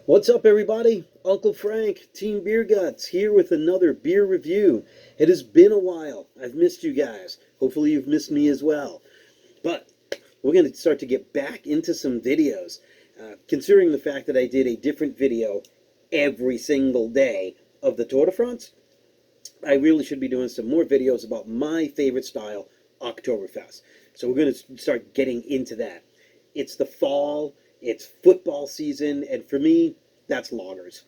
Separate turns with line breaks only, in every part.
What's up, everybody? Uncle Frank, Team Beer Guts, here with another beer review. It has been a while. I've missed you guys. Hopefully you've missed me as well. But we're going to start to get back into some videos. Considering the fact that I did a different video every single day of the Tour de France, I really should be doing some more videos about my favorite style, Oktoberfest. So we're going to start getting into that. It's the fall, it's football season, and for me, that's lagers.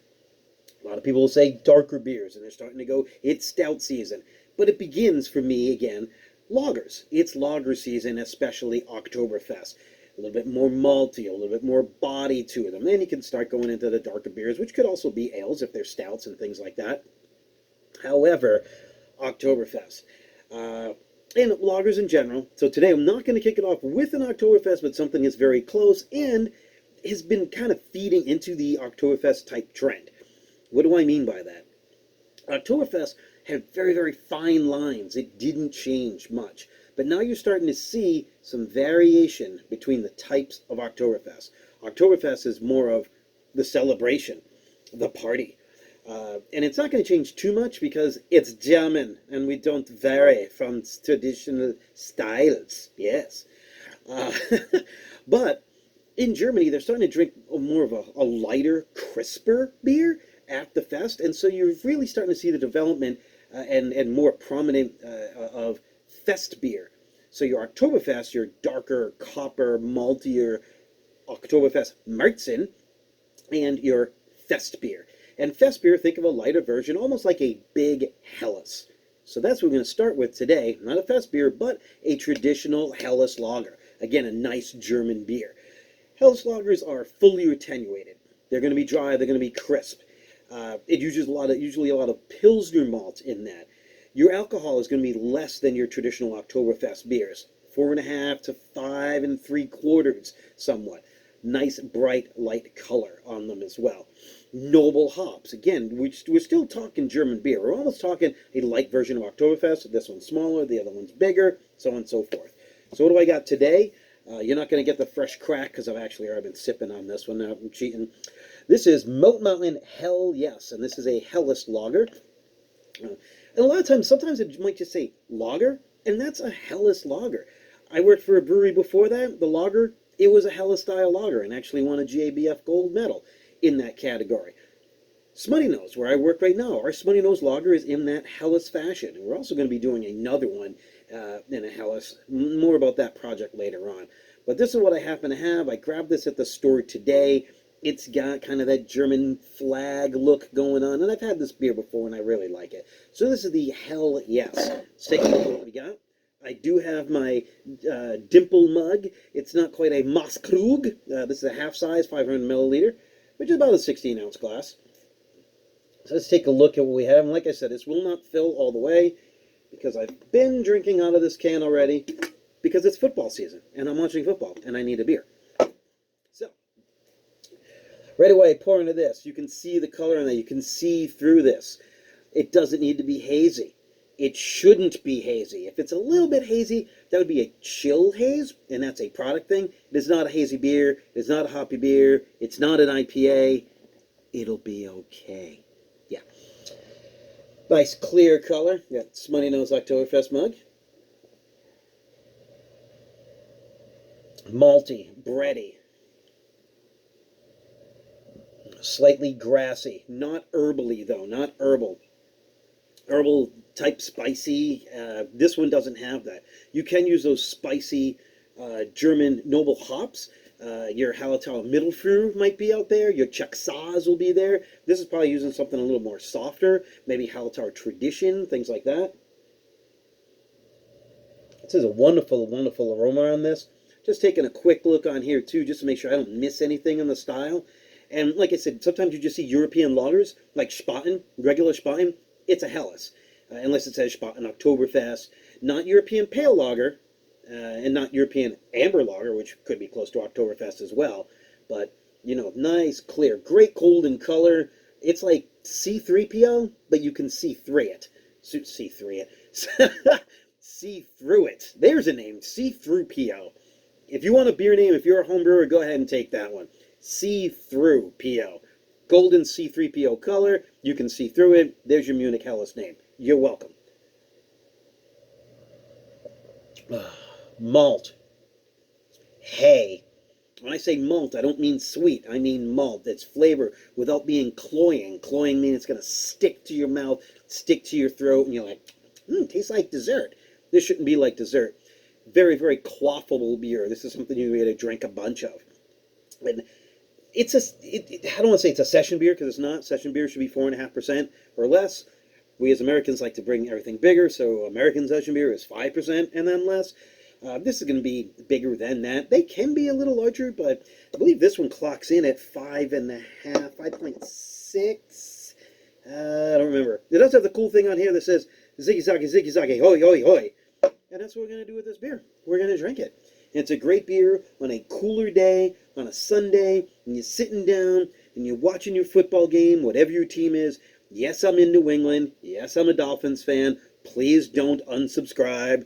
A lot of people will say darker beers, and they're starting to go, it's stout season. But it begins, for me, again, lagers. It's lager season, especially Oktoberfest. A little bit more malty, a little bit more body to them. Then you can start going into the darker beers, which could also be ales if they're stouts and things like that. However, Oktoberfest. And lagers in general. So today I'm not going to kick it off with an Oktoberfest, but something that's very close and has been kind of feeding into the Oktoberfest type trend. What do I mean by that? Oktoberfest had very, very fine lines. It didn't change much. But now you're starting to see some variation between the types of Oktoberfest. Oktoberfest is more of the celebration, the party. And it's not going to change too much because it's German and we don't vary from traditional styles. Yes. But in Germany, they're starting to drink more of a lighter, crisper beer at the fest. And so you're really starting to see the development and more prominent of fest beer. So your Oktoberfest, your darker, copper, maltier Oktoberfest Märzen, and your fest beer. And fest beer, think of a lighter version, almost like a big Helles. So that's what we're going to start with today. Not a fest beer, but a traditional Helles lager. Again, a nice German beer. Helles lagers are fully attenuated. They're going to be dry. They're going to be crisp. It uses usually a lot of Pilsner malt in that. Your alcohol is going to be less than your traditional Oktoberfest beers. 4.5 to 5 3/4 somewhat. Nice, bright, light color on them as well. Noble hops. Again, we're still talking German beer. We're almost talking a light version of Oktoberfest. This one's smaller, the other one's bigger, so on and so forth. So what do I got today? You're not going to get the fresh crack because I've already been sipping on this one now. I'm cheating. This is Moat Mountain Hell Yes, and this is a Helles lager. And a lot of times, sometimes it might just say lager, and that's a Helles lager. I worked for a brewery before that. The lager, it was a Helles style lager and actually won a GABF gold medal in that category. Smutty Nose, where I work right now, our Smutty Nose lager is in that Helles fashion. And we're also going to be doing another one in a Helles. More about that project later on. But this is what I happen to have. I grabbed this at the store today. It's got kind of that German flag look going on. And I've had this beer before and I really like it. So this is the Hell Yes. Let's take a look at what we got. I do have my dimple mug. It's not quite a Maßkrug. This is a half size, 500 milliliter, which is about a 16-ounce glass. So let's take a look at what we have. And like I said, this will not fill all the way because I've been drinking out of this can already because it's football season and I'm watching football and I need a beer. So, right away, pour into this. You can see the color in there. You can see through this. It doesn't need to be hazy. It shouldn't be hazy. If it's a little bit hazy, that would be a chill haze, and that's a product thing. It is not a hazy beer. It's not a hoppy beer. It's not an IPA. It'll be okay. Yeah. Nice clear color. Got Smutty Nose Oktoberfest mug. Malty, bready. Slightly grassy. Not herbally, though. Not herbal. Herbal type spicy. This one doesn't have that. You can use those spicy German noble hops. Your Hallertau Mittelfrüh might be out there. Your Czechsaz will be there. This is probably using something a little more softer. Maybe Hallertau Tradition, things like that. This is a wonderful, wonderful aroma on this. Just taking a quick look on here too, just to make sure I don't miss anything in the style. And like I said, sometimes you just see European lagers, like Spaten, regular Spaten. It's a Helles, unless it says Spaten Oktoberfest. Not European Pale Lager, and not European Amber Lager, which could be close to Oktoberfest as well. But, you know, nice, clear, great golden color. It's like C3PO, but you can see through it. See through it. See through it. There's a name, See-Through PO. If you want a beer name, if you're a home brewer, go ahead and take that one. See-Through PO. golden C3PO color. You can see through it. There's your Munich Helles name. You're welcome. Malt. Hay. When I say malt, I don't mean sweet. I mean malt. That's flavor without being cloying. Cloying means it's going to stick to your mouth, stick to your throat, and you're like, tastes like dessert. This shouldn't be like dessert. Very, very quaffable beer. This is something you're going to drink a bunch of. And it's I don't want to say it's a session beer, because it's not. Session beer should be 4.5% or less. We as Americans like to bring everything bigger, so American session beer is 5% and then less. This is going to be bigger than that. They can be a little larger, but I believe this one clocks in at 5.5, 5.6. I don't remember. It does have the cool thing on here that says, Ziggy Zaggy, hoi, hoi, hoi. And that's what we're going to do with this beer. We're going to drink it. And it's a great beer on a cooler day, on a Sunday, and you're sitting down, and you're watching your football game, whatever your team is. Yes, I'm in New England. Yes, I'm a Dolphins fan. Please don't unsubscribe.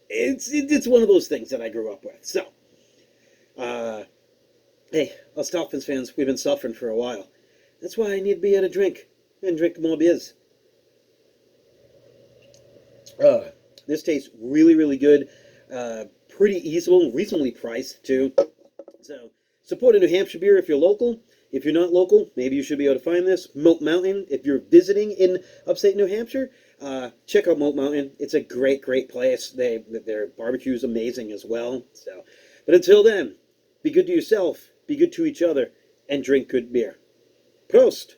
It's one of those things that I grew up with. So, hey, us Dolphins fans, we've been suffering for a while. That's why I need to be able to drink and drink more beers. This tastes really, really good. Pretty reasonably priced too. So, support a New Hampshire beer if you're local. If you're not local, maybe you should be able to find this. Moat Mountain, if you're visiting in upstate New Hampshire, check out Moat Mountain. It's a great, great place. Their barbecue is amazing as well. So, but until then, be good to yourself, be good to each other, and drink good beer. Prost!